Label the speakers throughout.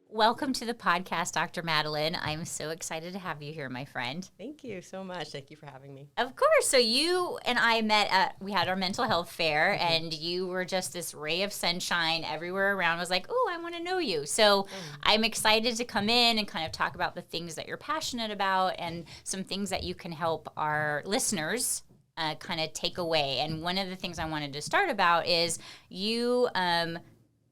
Speaker 1: Welcome to the podcast, Dr. Madeline. I'm so excited to have you here, my friend.
Speaker 2: Thank you so much. Thank you for having me.
Speaker 1: Of course. So you and I met we had our mental health fair, and you were just this ray of sunshine everywhere around. I was like, oh, I want to know you. So I'm excited to come in and kind of talk about the things that you're passionate about and some things that you can help our listeners kind of take away. And one of the things I wanted to start about is you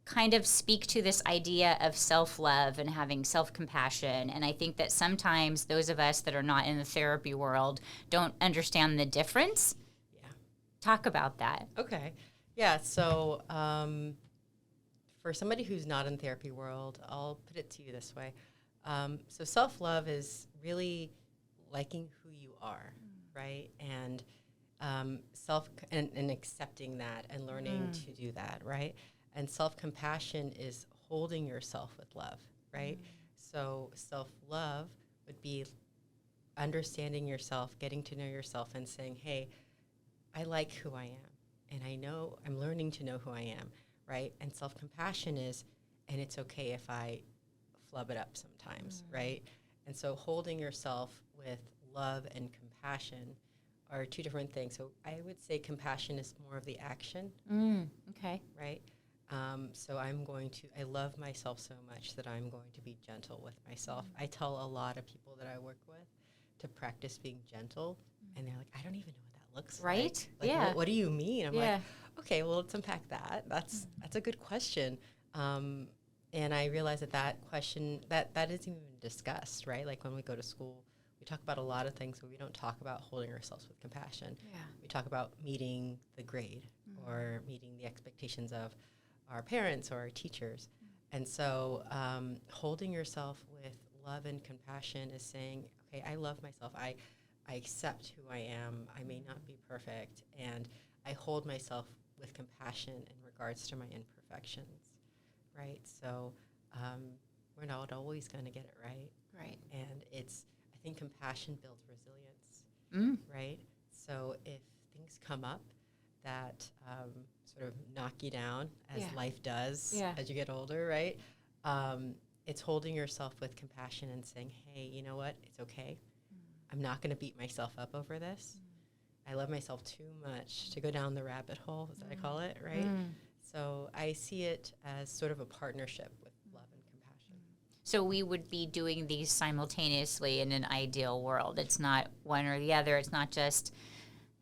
Speaker 1: kind of speak to this idea of self-love and having self-compassion. And I think that sometimes those of us that are not in the therapy world don't understand the difference.
Speaker 2: Yeah.
Speaker 1: Talk about that.
Speaker 2: Okay. Yeah. So for somebody who's not in the therapy world, I'll put it to you this way. So self-love is really liking who you are, right? And and accepting that and learning to do that, right? And self-compassion is holding yourself with love, right? So self-love would be understanding yourself, getting to know yourself, and saying, hey, I like who I am, and I know I'm learning to know who I am, right? And self-compassion is, and it's okay if I flub it up sometimes, right? And so holding yourself with love and compassion are two different things. So I would say compassion is more of the action,
Speaker 1: Okay.
Speaker 2: right? So I love myself so much that I'm going to be gentle with myself. I tell a lot of people that I work with to practice being gentle, and they're like, I don't even know what that looks
Speaker 1: Right?
Speaker 2: like.
Speaker 1: Yeah.
Speaker 2: What do you mean? I'm
Speaker 1: Yeah.
Speaker 2: like, okay, well, let's unpack that. That's a good question. And I realize that question, that isn't even discussed, right? Like when we go to school, we talk about a lot of things, but we don't talk about holding ourselves with compassion.
Speaker 1: Yeah.
Speaker 2: We talk about meeting the grade or meeting the expectations of our parents or our teachers. And so holding yourself with love and compassion is saying, okay, I love myself. I accept who I am. I may not be perfect. And I hold myself with compassion in regards to my imperfections, right? So we're not always going to get it right.
Speaker 1: Right.
Speaker 2: And I think compassion builds resilience, right? So if things come up that sort of knock you down, as life does as you get older, right? It's holding yourself with compassion and saying, hey, you know what? It's okay. I'm not going to beat myself up over this. I love myself too much to go down the rabbit hole, as I call it, right? So I see it as sort of a partnership with love and compassion.
Speaker 1: So we would be doing these simultaneously in an ideal world. It's not one or the other. It's not just,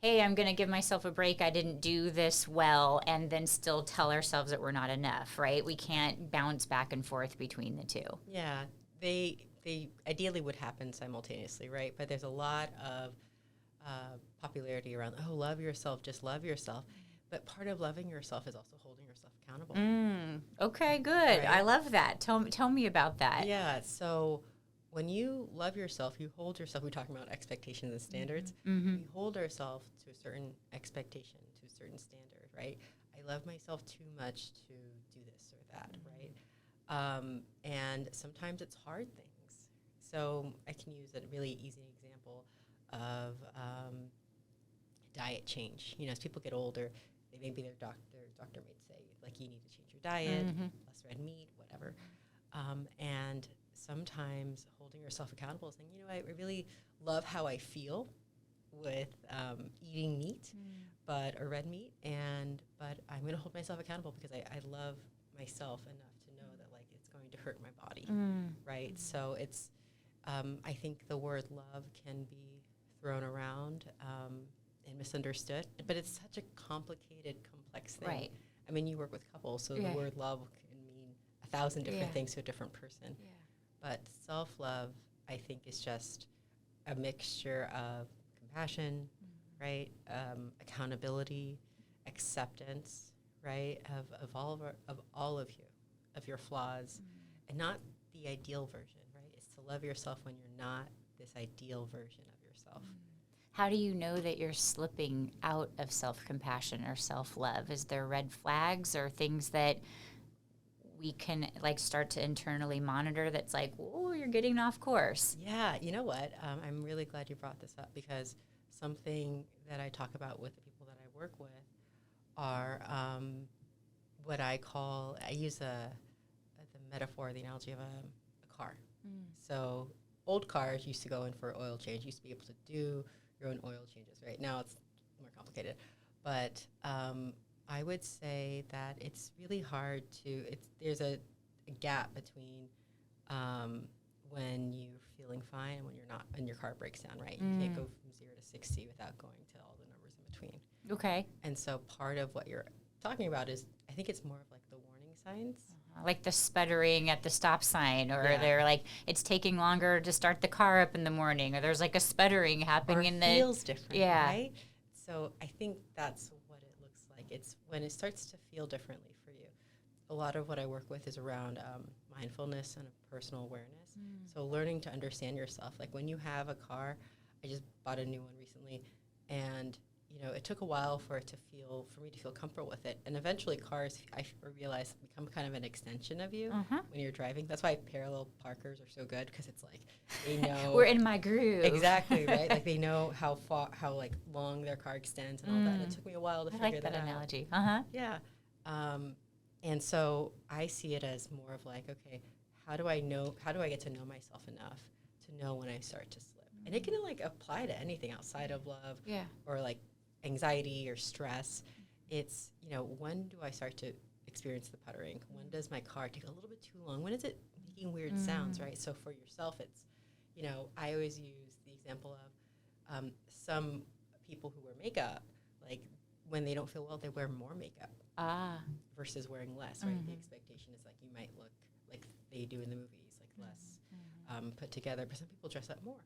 Speaker 1: hey, I'm going to give myself a break. I didn't do this well, and then still tell ourselves that we're not enough, right? We can't bounce back and forth between the two.
Speaker 2: Yeah, they ideally would happen simultaneously, right? But there's a lot of popularity around, oh, love yourself, just love yourself. But part of loving yourself is also holding yourself accountable.
Speaker 1: Okay, good.
Speaker 2: Right?
Speaker 1: I love that. Tell me about that.
Speaker 2: Yeah, so when you love yourself, you hold yourself, we're talking about expectations and standards. We hold ourselves to a certain expectation, to a certain standard, right? I love myself too much to do this or that, right? And sometimes it's hard things. So I can use a really easy example of diet change. You know, as people get older, maybe their doctor might say, like, you need to change your diet, less red meat, whatever. And sometimes holding yourself accountable, saying, you know, I really love how I feel with eating meat, or red meat, but I'm going to hold myself accountable because I love myself enough to know that, like, it's going to hurt my body, right? So it's, I think the word love can be thrown around and misunderstood, but it's such a complicated, complex thing.
Speaker 1: Right.
Speaker 2: I mean, you work with couples, so the word love can mean 1,000 different things to a different person.
Speaker 1: Yeah.
Speaker 2: But self-love, I think, is just a mixture of compassion, right? Accountability, acceptance, right? Of all of you, of your flaws, and not the ideal version, right? It's to love yourself when you're not this ideal version of yourself.
Speaker 1: How do you know that you're slipping out of self-compassion or self-love? Is there red flags or things that we can like start to internally monitor that's like, oh, you're getting off course?
Speaker 2: Yeah, you know what? I'm really glad you brought this up because something that I talk about with the people that I work with are what I use the metaphor, the analogy of a car. So old cars used to go in for oil change, used to be able to do your own oil changes, right? Now it's more complicated. But I would say that it's really hard there's a gap between when you're feeling fine and when you're not, and your car breaks down, right? You can't go from 0 to 60 without going to all the numbers in between.
Speaker 1: Okay.
Speaker 2: And so part of what you're talking about is, I think it's more of like the warning signs.
Speaker 1: Like the sputtering at the stop sign, or they're like, it's taking longer to start the car up in the morning, or there's like a sputtering happening in the...
Speaker 2: Or it feels different, right? So I think that's what it looks like. It's when it starts to feel differently for you. A lot of what I work with is around mindfulness and personal awareness. So learning to understand yourself. Like when you have a car, I just bought a new one recently, and it took a while for me to feel comfortable with it. And eventually cars, I realized, become kind of an extension of you when you're driving. That's why parallel parkers are so good, because it's like, they know.
Speaker 1: We're in my groove.
Speaker 2: Exactly, right? Like they know how like long their car extends and all that. And it took me a while to figure that out.
Speaker 1: I like that analogy.
Speaker 2: Yeah. And so I see it as more of like, okay, how do I get to know myself enough to know when I start to slip? And it can like apply to anything outside of love or like anxiety or stress. It's, when do I start to experience the puttering? When does my car take a little bit too long? When is it making weird sounds, right? So for yourself, it's, I always use the example of some people who wear makeup, like when they don't feel well, they wear more makeup versus wearing less, right? The expectation is like you might look like they do in the movies, like less put together, but some people dress up more.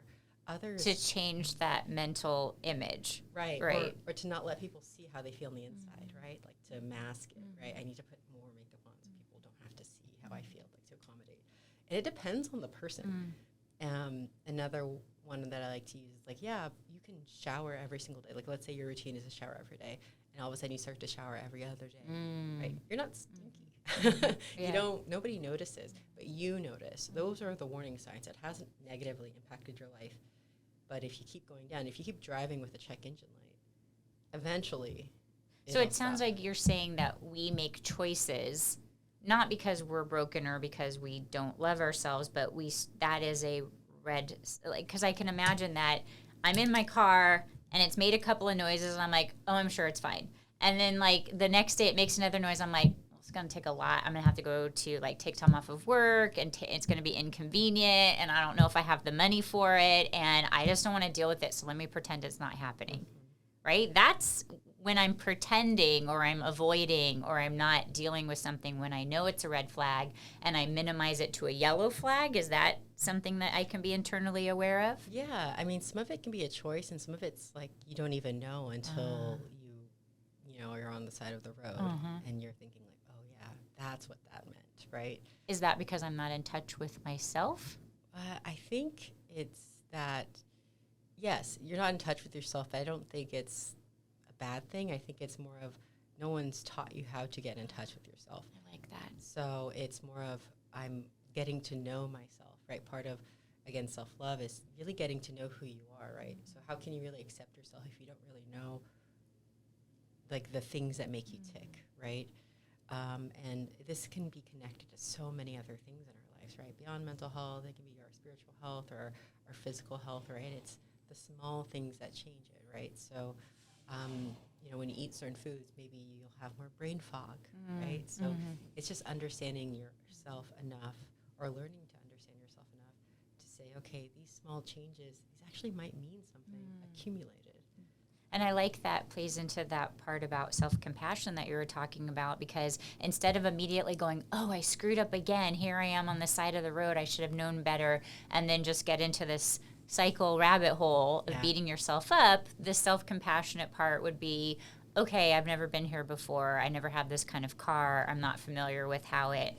Speaker 2: Others
Speaker 1: to change that mental image,
Speaker 2: right? Or to not let people see how they feel on the inside, right? Like to mask it, right? I need to put more makeup on so people don't have to see how I feel, like to accommodate. And it depends on the person. Another one that I like to use is like, you can shower every single day. Like let's say your routine is to shower every day, and all of a sudden you start to shower every other day, right? You're not stinky. Nobody notices, but you notice. Those are the warning signs. It hasn't negatively impacted your life. But if you keep going down, if you keep driving with a check engine light, eventually
Speaker 1: So it sounds like you're saying that we make choices, not because we're broken or because we don't love ourselves, but that is a red, like, because I can imagine that I'm in my car and it's made a couple of noises and I'm like, oh, I'm sure it's fine. And then like the next day it makes another noise. I'm like, it's going to take a lot. I'm going to have to go to like take time off of work, and it's going to be inconvenient, and I don't know if I have the money for it, and I just don't want to deal with it. So let me pretend it's not happening. Right? That's when I'm pretending or I'm avoiding or I'm not dealing with something when I know it's a red flag and I minimize it to a yellow flag. Is that something that I can be internally aware of?
Speaker 2: Yeah. I mean, some of it can be a choice, and some of it's like you don't even know until you're on the side of the road and you're thinking like, oh, yeah, that's what that meant, right?
Speaker 1: Is that because I'm not in touch with myself?
Speaker 2: I think it's that, yes, you're not in touch with yourself. I don't think it's a bad thing. I think it's more of no one's taught you how to get in touch with yourself.
Speaker 1: I like that.
Speaker 2: So it's more of I'm getting to know myself, right? Part of, again, self-love is really getting to know who you are, right? So how can you really accept yourself if you don't really know, like, the things that make you tick, right? And this can be connected to so many other things in our lives, right? Beyond mental health, it can be our spiritual health or our physical health, right? It's the small things that change it, right? So, when you eat certain foods, maybe you'll have more brain fog, right? So it's just understanding yourself enough, or learning to understand yourself enough to say, okay, these small changes, these actually might mean something accumulated.
Speaker 1: And I like that plays into that part about self-compassion that you were talking about, because instead of immediately going, oh, I screwed up again, here I am on the side of the road, I should have known better, and then just get into this cycle rabbit hole of beating yourself up, the self-compassionate part would be, okay, I've never been here before, I never had this kind of car, I'm not familiar with how it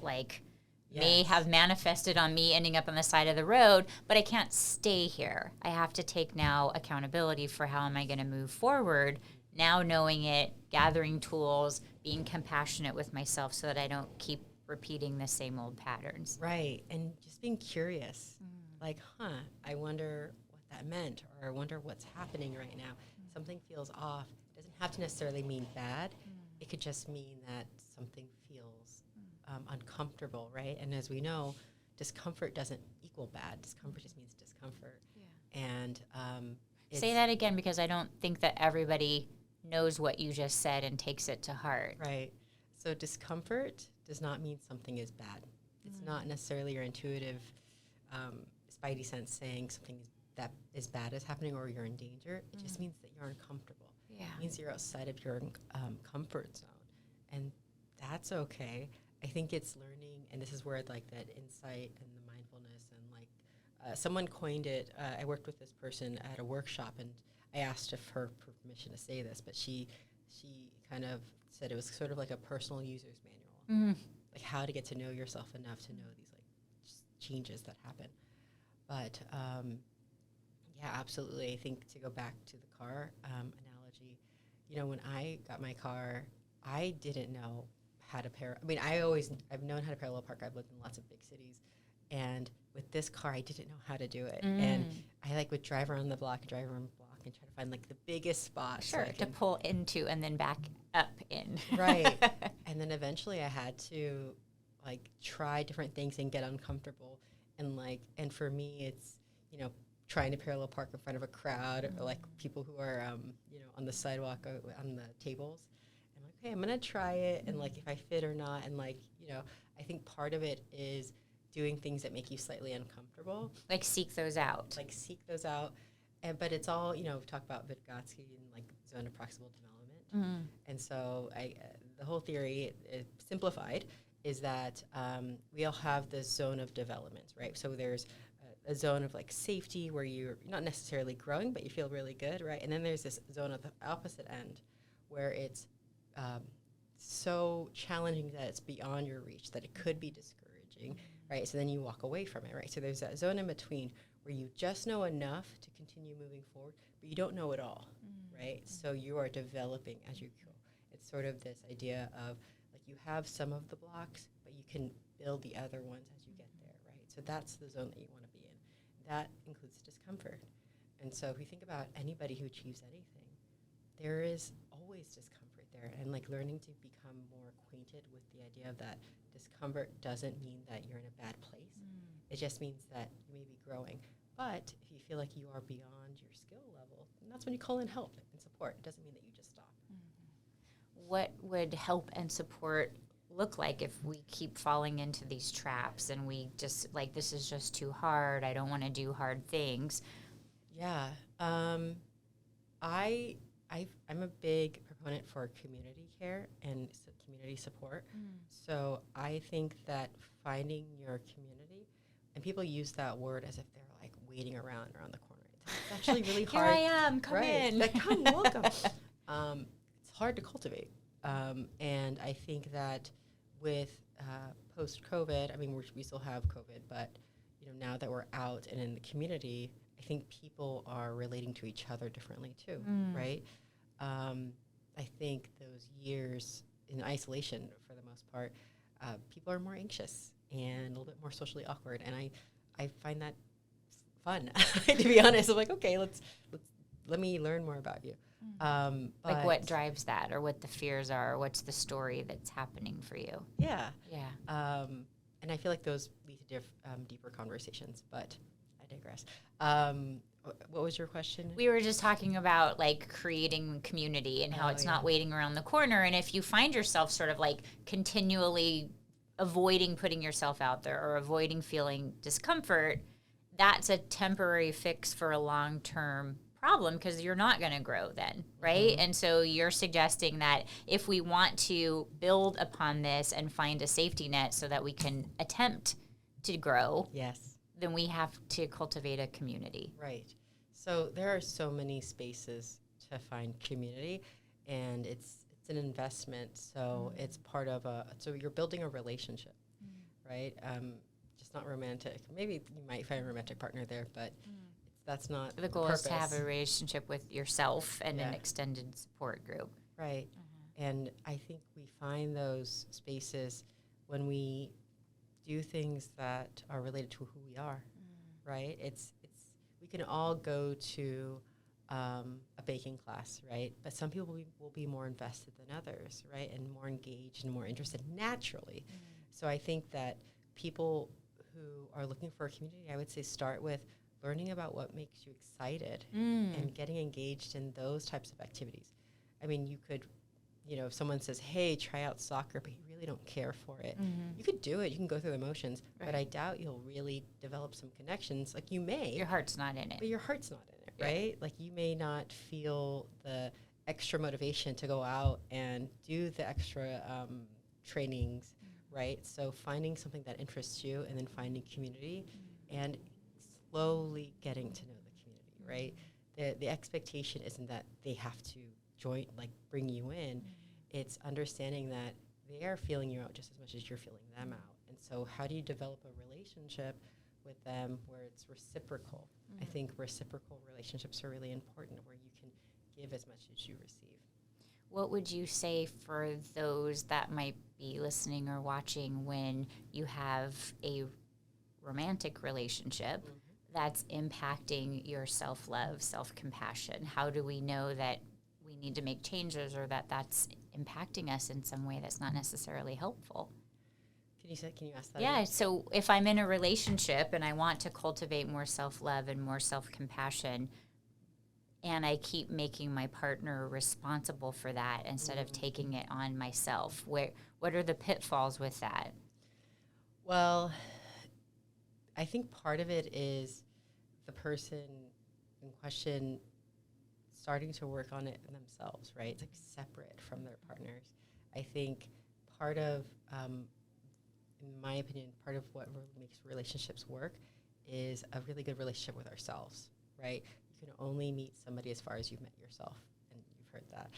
Speaker 1: may have manifested on me ending up on the side of the road, but I can't stay here. I have to take now accountability for how am I going to move forward, now knowing it, gathering tools, being compassionate with myself so that I don't keep repeating the same old patterns.
Speaker 2: Right, and just being curious. Like, I wonder what that meant, or I wonder what's happening right now. Something feels off. It doesn't have to necessarily mean bad. It could just mean that something feels uncomfortable, right? And as we know, discomfort doesn't equal bad. Discomfort just means discomfort. Yeah. And
Speaker 1: say that again, because I don't think that everybody knows what you just said and takes it to heart.
Speaker 2: Right. So discomfort does not mean something is bad. It's not necessarily your intuitive spidey sense saying something that is bad is happening or you're in danger. It just means that you're uncomfortable.
Speaker 1: Yeah.
Speaker 2: It means you're outside of your comfort zone. And that's okay. I think it's learning, and this is where like that insight and the mindfulness and like someone coined it. I worked with this person at a workshop, and I asked if her permission to say this, but she kind of said it was sort of like a personal user's manual, like how to get to know yourself enough to know these like changes that happen. But yeah, absolutely. I think to go back to the car analogy, you know, when I got my car, I didn't know how to I've known how to parallel park. I've lived in lots of big cities. And with this car, I didn't know how to do it. And I like would drive around the block and try to find like the biggest spot.
Speaker 1: Sure, to pull into and then back up in.
Speaker 2: Right. And then eventually I had to like try different things and get uncomfortable. And for me, it's, you know, trying to parallel park in front of a crowd or like people who are, you know, on the sidewalk on the tables. I'm like, okay, I'm going to try it. And like, if I fit or not. And like, you know, I think part of it is doing things that make you slightly uncomfortable.
Speaker 1: Like seek those out.
Speaker 2: But it's all, you know, we talk about Vygotsky and like zone of proximal development. And so the whole theory, simplified, is that we all have this zone of development, right? So there's a zone of like safety where you're not necessarily growing, but you feel really good, right? And then there's this zone at the opposite end where it's so challenging that it's beyond your reach, that it could be discouraging, right? So then you walk away from it, right? So there's that zone in between where you just know enough to continue moving forward, but you don't know it all, right? So you are developing as you go. It's sort of this idea of like you have some of the blocks, but you can build the other ones as you get there, right? So that's the zone that you want to be in. That includes discomfort. And so if we think about anybody who achieves anything, there is always discomfort there. And like learning to become more acquainted with the idea of that discomfort doesn't mean that you're in a bad place. It just means that you may be growing. But if you feel like you are beyond your skill level, then that's when you call in help and support. It doesn't mean that you just stop.
Speaker 1: What would help and support look like if we keep falling into these traps and we just like, this is just too hard, I don't want to do hard things?
Speaker 2: Yeah. I'm a big proponent for community care and community support. So I think that finding your community, and people use that word as if they're like waiting around the corner. It's actually really hard.
Speaker 1: Here I am, come in.
Speaker 2: Like, come, welcome. It's hard to cultivate. And I think that with post-COVID, I mean, we still have COVID, but you know, now that we're out and in the community, I think people are relating to each other differently too, right? I think those years in isolation, for the most part, people are more anxious and a little bit more socially awkward, and I find that fun. To be honest, I'm like, okay, let me learn more about you.
Speaker 1: Like what drives that, or what the fears are, or what's the story that's happening for you?
Speaker 2: Yeah.
Speaker 1: And
Speaker 2: I feel like those lead to deeper conversations, but I digress. What was your question?
Speaker 1: We were just talking about like creating community and how it's not waiting around the corner. And if you find yourself sort of like continually avoiding putting yourself out there or avoiding feeling discomfort, that's a temporary fix for a long-term problem, because you're not going to grow then, right? And so you're suggesting that if we want to build upon this and find a safety net so that we can attempt to grow,
Speaker 2: yes,
Speaker 1: then we have to cultivate a community.
Speaker 2: Right. So there are so many spaces to find community, and it's an investment. So it's part of so you're building a relationship, right? Just not romantic. Maybe you might find a romantic partner there, but that's not
Speaker 1: the goal is to have a relationship with yourself and an extended support group.
Speaker 2: Right. And I think we find those spaces when we do things that are related to who we are, right? We can all go to a baking class, right? But some people will be more invested than others, right? And more engaged and more interested naturally. So I think that people who are looking for a community, I would say start with learning about what makes you excited and getting engaged in those types of activities. I mean, you could, if someone says, hey, try out soccer, but you really don't care for it, you could do it. You can go through the motions, but I doubt you'll really develop some connections. Like you may.
Speaker 1: Your heart's not in it.
Speaker 2: But your heart's not in it, right? Like you may not feel the extra motivation to go out and do the extra trainings, right? So finding something that interests you and then finding community and slowly getting to know the community, right? The expectation isn't that they have to join, like bring you in. It's understanding that they are feeling you out just as much as you're feeling them out. And so how do you develop a relationship with them where it's reciprocal? I think reciprocal relationships are really important, where you can give as much as you receive.
Speaker 1: What would you say for those that might be listening or watching when you have a romantic relationship that's impacting your self-love, self-compassion? How do we know that we need to make changes or that that's impacting us in some way that's not necessarily helpful?
Speaker 2: Can you ask that?
Speaker 1: Yeah, so if I'm in a relationship and I want to cultivate more self-love and more self-compassion, and I keep making my partner responsible for that instead of taking it on myself, what are the pitfalls with that?
Speaker 2: Well, I think part of it is the person in question starting to work on it themselves, right? It's like separate from their partners. I think part of, in my opinion, part of what makes relationships work is a really good relationship with ourselves, right? You can only meet somebody as far as you've met yourself, and you've heard that.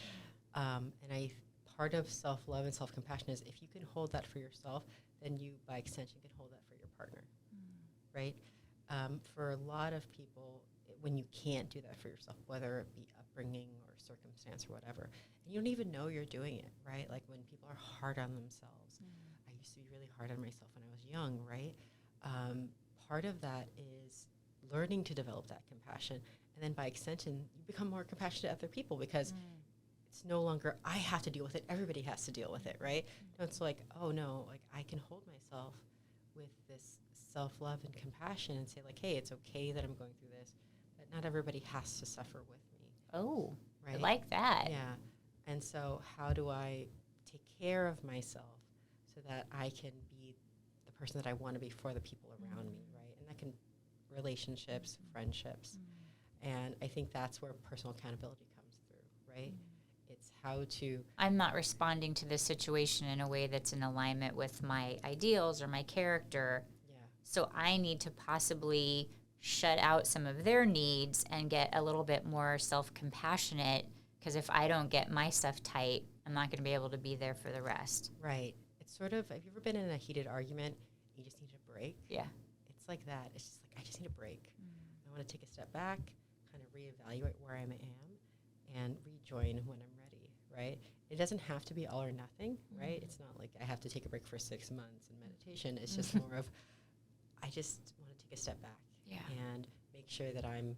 Speaker 2: And part of self-love and self-compassion is if you can hold that for yourself, then you, by extension, can hold that for your partner, right? For a lot of people, when you can't do that for yourself, whether it be upbringing or circumstance or whatever, and you don't even know you're doing it, right? Like when people are hard on themselves. I used to be really hard on myself when I was young, right? Part of that is learning to develop that compassion. And then by extension, you become more compassionate to other people because it's no longer, I have to deal with it. Everybody has to deal with it, right? No, it's like, oh no, like I can hold myself with this self-love and compassion and say like, hey, it's okay that I'm going through this, but not everybody has to suffer with me.
Speaker 1: Oh,
Speaker 2: right?
Speaker 1: I like that.
Speaker 2: Yeah. And so how do I take care of myself so that I can be the person that I want to be for the people around me, right? And that can relationships, friendships. And I think that's where personal accountability comes through, right? It's how to...
Speaker 1: I'm not responding to this situation in a way that's in alignment with my ideals or my character.
Speaker 2: Yeah.
Speaker 1: So I need to possibly shut out some of their needs and get a little bit more self-compassionate, because if I don't get my stuff tight, I'm not going to be able to be there for the rest.
Speaker 2: Right. It's sort of, have you ever been in a heated argument and you just need a break?
Speaker 1: Yeah.
Speaker 2: It's like that. It's just like, I just need a break. I want to take a step back, kind of reevaluate where I am and rejoin when I'm ready, right? It doesn't have to be all or nothing, right? It's not like I have to take a break for 6 months in meditation. It's just more of, I just want to take a step back and make sure that I'm,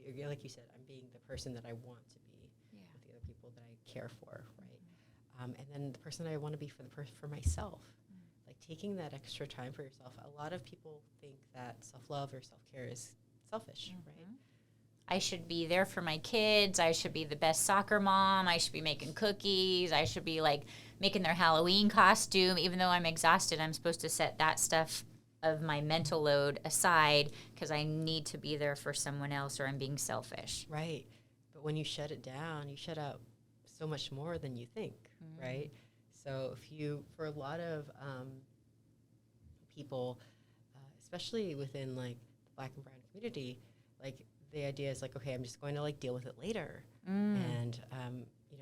Speaker 2: like you said, I'm being the person that I want to be with the other people that I care for, right? And then the person that I want to be for myself. Like taking that extra time for yourself. A lot of people think that self-love or self-care is selfish, right?
Speaker 1: I should be there for my kids. I should be the best soccer mom. I should be making cookies. I should be like making their Halloween costume. Even though I'm exhausted, I'm supposed to set that stuff of my mental load aside because I need to be there for someone else, or I'm being selfish.
Speaker 2: Right. But when you shut it down, you shut out so much more than you think, right? So if you, for a lot of people, especially within like the Black and brown community, like the idea is like, okay, I'm just going to like deal with it later. And,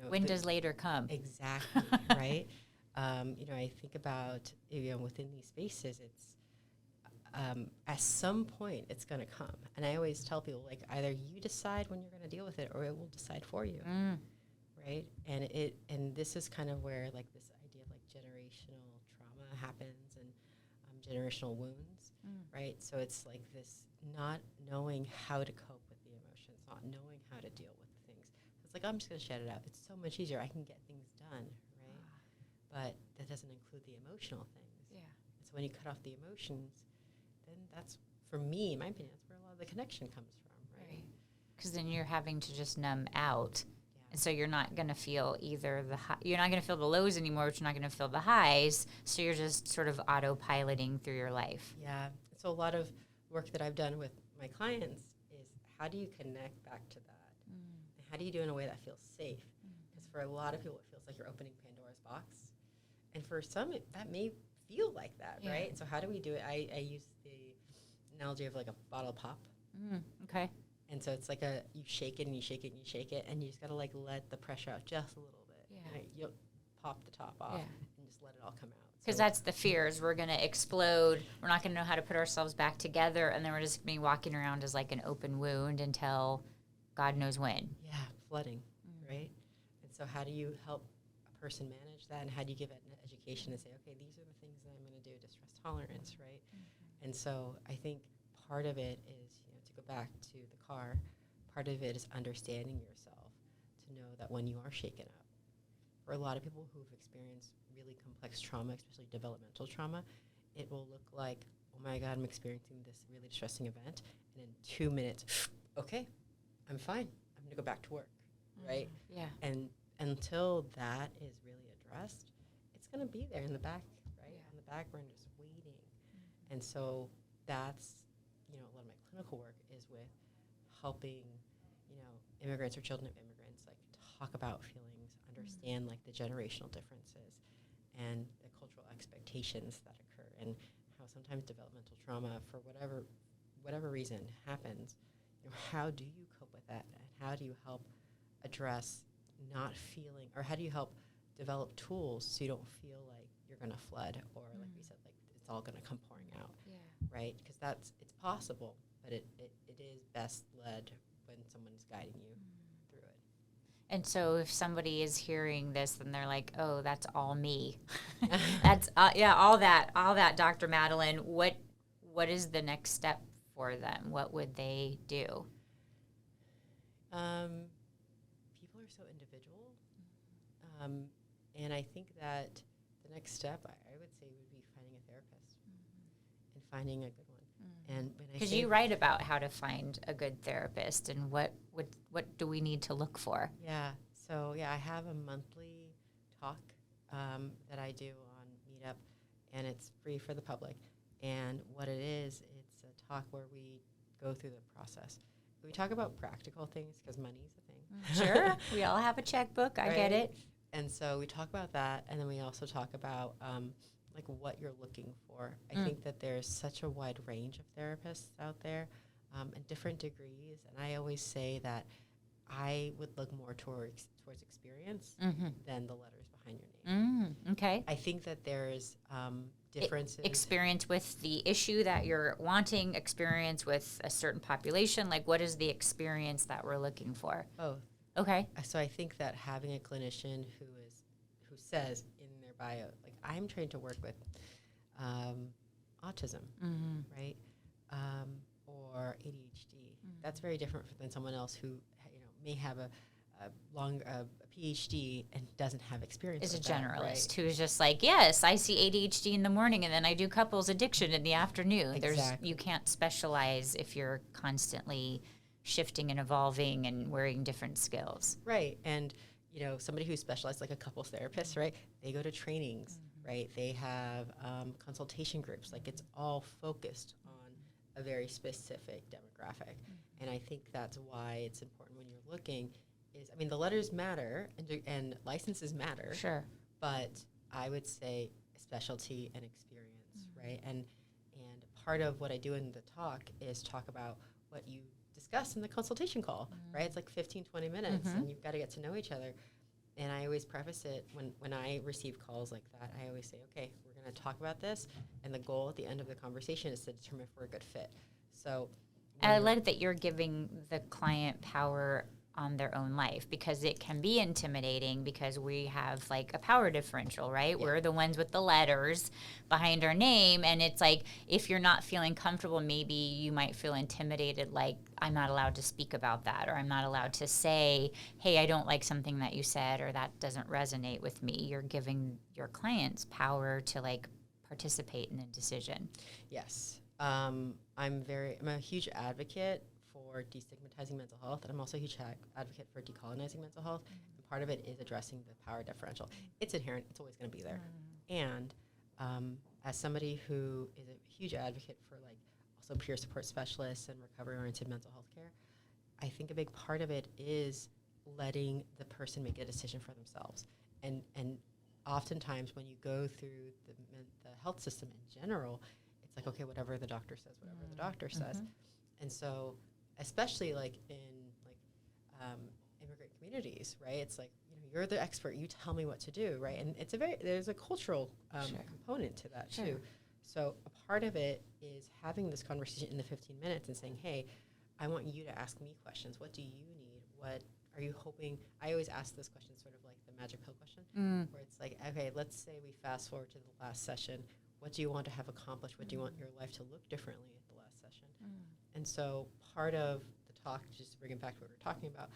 Speaker 1: when does later come?
Speaker 2: Exactly. Right. I think about, within these spaces, it's, at some point it's going to come. And I always tell people, like, either you decide when you're going to deal with it or it will decide for you. Right. And this is kind of where like this idea of like generational trauma happens and generational wounds. right? So it's like this not knowing how to cope with the emotions, not knowing how to deal with things. It's like, I'm just going to shut it out. It's so much easier. I can get things done, right? But that doesn't include the emotional things.
Speaker 1: Yeah.
Speaker 2: And so when you cut off the emotions, then that's, for me, in my opinion, that's where a lot of the connection comes from, right?
Speaker 1: Because then you're having to just numb out.
Speaker 2: Yeah.
Speaker 1: And so you're not going to feel either you're not going to feel the lows anymore, but you're not going to feel the highs. So you're just sort of autopiloting through your life.
Speaker 2: Yeah. So a lot of work that I've done with my clients is how do you connect back to that? And how do you do it in a way that feels safe? Because for a lot of people, it feels like you're opening Pandora's box. And for some, that may feel like that, right? So how do we do it? I use the analogy of like a bottle pop.
Speaker 1: Okay.
Speaker 2: And so it's like you shake it and you shake it and you shake it, and you just got to like let the pressure out just a little bit.
Speaker 1: Yeah.
Speaker 2: Right? You'll pop the top off and just let it all come out.
Speaker 1: Because
Speaker 2: So
Speaker 1: that's the fears. We're going to explode. We're not going to know how to put ourselves back together. And then we're just going to be walking around as like an open wound until God knows when.
Speaker 2: yeah, flooding, right? And so how do you help a person manage that, and how do you give it an education and say, okay, these are the things that I'm going to do, distress tolerance, right? And so I think part of it is, to go back to the car, part of it is understanding yourself to know that when you are shaken up, for a lot of people who've experienced really complex trauma, especially developmental trauma, it will look like, oh my God, I'm experiencing this really distressing event, and in 2 minutes, okay, I'm fine. I'm going to go back to work, right?
Speaker 1: Yeah.
Speaker 2: And until that is really addressed, it's going to be there in the back, right? On the back burner, just waiting. And so that's, a lot of my clinical work is with helping, immigrants or children of immigrants, like talk about feelings, understand like the generational differences and the cultural expectations that occur, and how sometimes developmental trauma, for whatever reason, happens. How do you cope with that, and how do you help address not feeling, or how do you help develop tools so you don't feel like you're going to flood, or like we said, like it's all going to come pouring out, right? Because it's possible, but it is best led when someone's guiding you through it.
Speaker 1: And so if somebody is hearing this, then they're like, oh, that's all me. That's, all that, Dr. Madeline. What is the next step for them? What would they do?
Speaker 2: People are so individual. And I think that the next step, I would say, would be finding a therapist and finding a good one. And
Speaker 1: because you write about how to find a good therapist, and what do we need to look for?
Speaker 2: Yeah. So I have a monthly talk that I do on Meetup, and it's free for the public. And what it is, it's a talk where we go through the process. We talk about practical things because money's a thing.
Speaker 1: Sure. We all have a checkbook. I get it.
Speaker 2: And so we talk about that, and then we also talk about like what you're looking for. I think that there's such a wide range of therapists out there in different degrees, and I always say that I would look more towards experience than the letters behind your name.
Speaker 1: Okay.
Speaker 2: I think that there's differences.
Speaker 1: Experience with the issue that you're wanting, experience with a certain population. Like, what is the experience that we're looking for?
Speaker 2: Both.
Speaker 1: Okay.
Speaker 2: So I think that having a clinician who says in their bio, like, I'm trained to work with autism, right, or ADHD. That's very different than someone else who may have a PhD and doesn't have experience.
Speaker 1: Is a
Speaker 2: with
Speaker 1: generalist,
Speaker 2: right?
Speaker 1: who's just like, yes, I see ADHD in the morning, and then I do couples addiction in the afternoon.
Speaker 2: Exactly.
Speaker 1: You can't specialize if you're constantly shifting and evolving and wearing different skills.
Speaker 2: Right. And somebody who specializes, like a couples therapist, right? They go to trainings, right? They have consultation groups. Like, it's all focused on a very specific demographic. And I think that's why it's important when you're looking the letters matter and licenses matter.
Speaker 1: Sure.
Speaker 2: But I would say specialty and experience, right? And part of what I do in the talk is talk about what you discuss in the consultation call, right? It's like 15, 20 minutes, and you've got to get to know each other. And I always preface it when I receive calls like that, I always say, okay, we're going to talk about this, and the goal at the end of the conversation is to determine if we're a good fit. So
Speaker 1: I like that you're giving the client power on their own life, because it can be intimidating because we have like a power differential, right? Yeah. We're the ones with the letters behind our name. And it's like, if you're not feeling comfortable, maybe you might feel intimidated, like I'm not allowed to speak about that, or I'm not allowed to say, hey, I don't like something that you said, or that doesn't resonate with me. You're giving your clients power to like participate in the decision.
Speaker 2: Yes. I'm a huge advocate for destigmatizing mental health, and I'm also a huge advocate for decolonizing mental health. And part of it is addressing the power differential. It's inherent. It's always going to be there. And as somebody who is a huge advocate for like also peer support specialists and recovery-oriented mental health care, I think a big part of it is letting the person make a decision for themselves. And oftentimes when you go through the health system in general, it's like, okay, whatever the doctor says, the doctor says. And so, especially like in like immigrant communities, right? It's like, you're the expert, you tell me what to do, right? And it's there's a cultural component to that too. So a part of it is having this conversation in the 15 minutes and saying, hey, I want you to ask me questions. What do you need? What are you hoping? I always ask this question, sort of like the magic pill question, where it's like, okay, let's say we fast forward to the last session. What do you want to have accomplished? What do you want your life to look differently at the last session? And so part of the talk, just to bring it back to what we're talking about,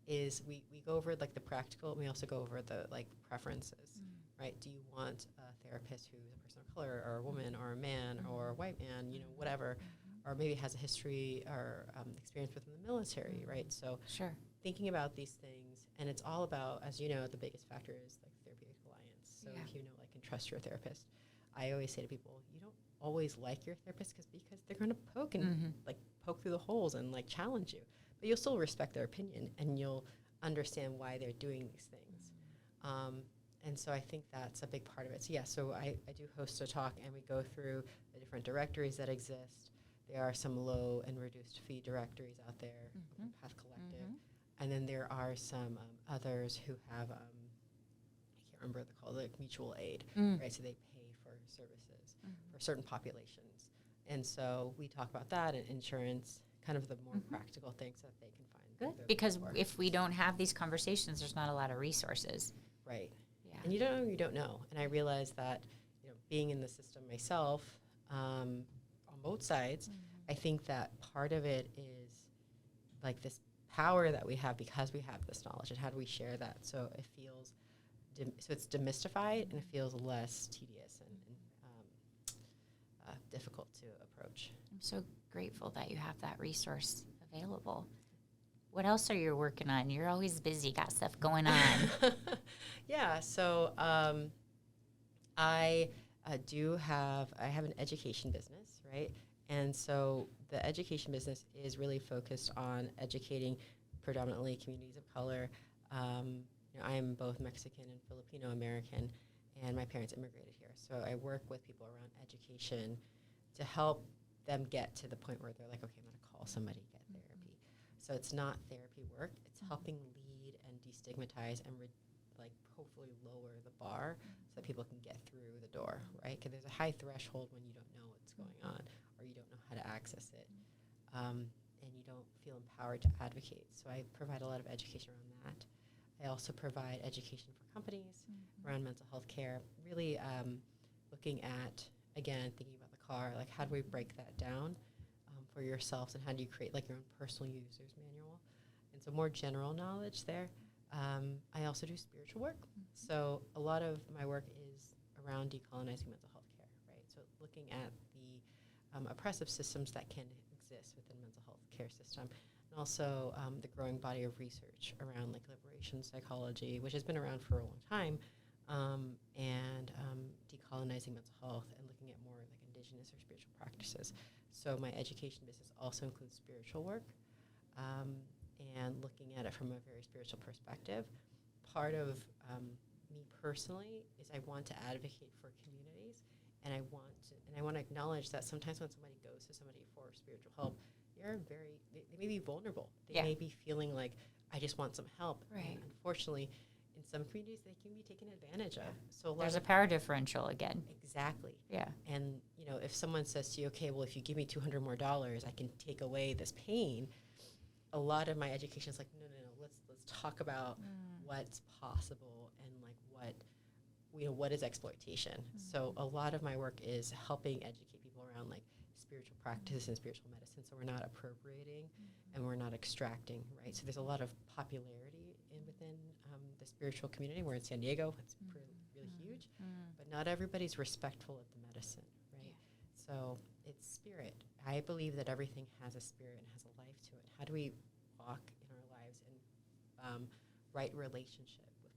Speaker 2: is we go over like the practical, and we also go over the like preferences, right? Do you want a therapist who's a person of color, or a woman, or a man, or a white man, whatever, or maybe has a history or experience within the military, right? So thinking about these things, and it's all about, as you know, the biggest factor is like therapeutic alliance. So if you know, like, and trust your therapist. I always say to people, you don't always like your therapist because they're going to poke and like poke through the holes and like challenge you, but you'll still respect their opinion and you'll understand why they're doing these things. And so I think that's a big part of it. So so I do host a talk, and we go through the different directories that exist. There are some low and reduced fee directories out there, Path Collective, and then there are some others who have, I can't remember what they're called, like mutual aid, right? So they pay for services for certain populations. And so we talk about that and insurance, kind of the more practical things that they can find.
Speaker 1: Good, because if we don't have these conversations, there's not a lot of resources.
Speaker 2: Right. Yeah. And you don't know. And I realize that, being in the system myself, on both sides, I think that part of it is like this power that we have because we have this knowledge, and how do we share that so it feels so it's demystified and it feels less tedious and difficult to approach.
Speaker 1: I'm so grateful that you have that resource available. What else are you working on? You're always busy, got stuff going on.
Speaker 2: So I have an education business, right? And so the education business is really focused on educating predominantly communities of color. I am both Mexican and Filipino American, and my parents immigrated here. So I work with people around education to help them get to the point where they're like, okay, I'm going to call somebody, get therapy. So it's not therapy work. It's helping lead and destigmatize and hopefully lower the bar so that people can get through the door, right? Because there's a high threshold when you don't know what's going on or you don't know how to access it, and you don't feel empowered to advocate. So I provide a lot of education around that. I also provide education for companies around mental health care, really looking at, again, thinking about the car, like how do we break that down for yourselves, and how do you create like your own personal user's manual? And so more general knowledge there. I also do spiritual work. So a lot of my work is around decolonizing mental health care, right? So looking at the oppressive systems that can exist within mental health care system. And also the growing body of research around like liberation psychology, which has been around for a long time, and decolonizing mental health and looking at more like indigenous or spiritual practices. So my education business also includes spiritual work, and looking at it from a very spiritual perspective. Part of me personally is I want to advocate for communities, and I want to acknowledge that sometimes when somebody goes to somebody for spiritual help, they may be vulnerable. They may be feeling like, I just want some help.
Speaker 1: Right.
Speaker 2: And unfortunately, in some communities, they can be taken advantage of. So
Speaker 1: there's a power differential again.
Speaker 2: Exactly.
Speaker 1: Yeah.
Speaker 2: And, if someone says to you, okay, well, if you give me $200 more, I can take away this pain. A lot of my education is like, no, talk about what's possible and like what is exploitation. So a lot of my work is helping educate people around like spiritual practice and spiritual medicine. So we're not appropriating and we're not extracting, right? So there's a lot of popularity within the spiritual community. We're in San Diego. It's really huge, but not everybody's respectful of the medicine, right? So it's spirit. I believe that everything has a spirit and has a life to it. How do we walk in our lives in right relationship with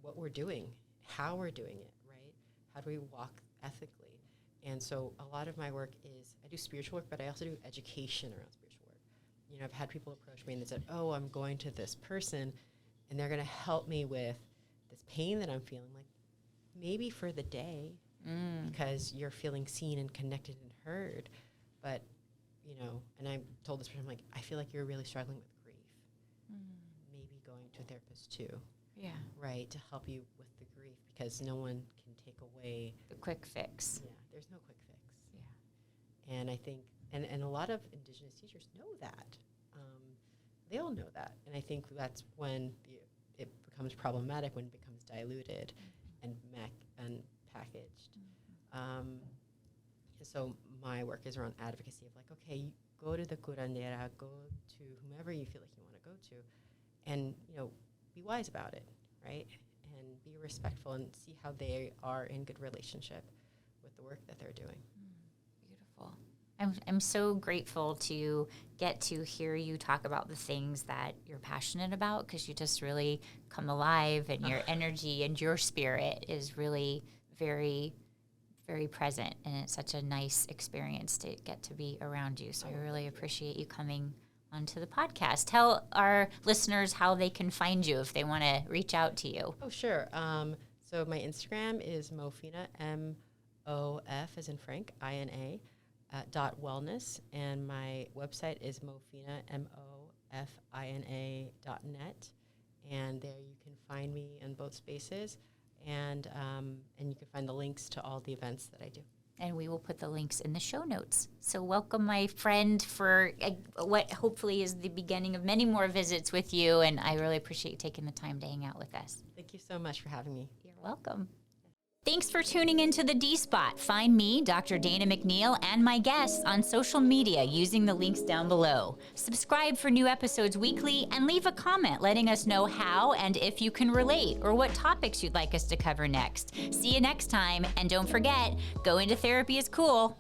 Speaker 2: what we're doing, how we're doing it, right? How do we walk ethically? And so a lot of my work is, I do spiritual work, but I also do education around spiritual work. You know, I've had people approach me and they said, oh, I'm going to this person and they're going to help me with this pain that I'm feeling, like maybe for the day because you're feeling seen and connected and heard. But, you know, and I told this person, I'm like, I feel like you're really struggling with grief. Maybe going to a therapist too.
Speaker 1: Yeah.
Speaker 2: Right, to help you with the grief, because no one can take away
Speaker 1: the quick fix.
Speaker 2: Yeah, there's no quick fix.
Speaker 1: Yeah.
Speaker 2: And I think, and a lot of Indigenous teachers know that. They all know that. And I think that's when it becomes problematic, when it becomes diluted and packaged. And so my work is around advocacy of like, okay, you go to the curandera, go to whomever you feel like you want to go to, and, you know, be wise about it, right? And be respectful and see how they are in good relationship with the work that they're doing.
Speaker 1: Beautiful. I'm so grateful to get to hear you talk about the things that you're passionate about, because you just really come alive, and your energy and your spirit is really very, very present, and it's such a nice experience to get to be around you. So I really appreciate you coming onto the podcast. Tell our listeners how they can find you if they want to reach out to you.
Speaker 2: Oh, sure. So my Instagram is Mofina, M-O-F as in Frank, I-N-A, .wellness. And my website is Mofina, M-O-F-I-N-A.net. And there you can find me in both spaces. And you can find the links to all the events that I do.
Speaker 1: And we will put the links in the show notes. So welcome, my friend, for what hopefully is the beginning of many more visits with you. And I really appreciate you taking the time to hang out with us.
Speaker 2: Thank you so much for having me.
Speaker 1: You're welcome. Thanks for tuning into the D-Spot. Find me, Dr. Dana McNeil, and my guests on social media using the links down below. Subscribe for new episodes weekly and leave a comment letting us know how and if you can relate or what topics you'd like us to cover next. See you next time, and don't forget, going to therapy is cool.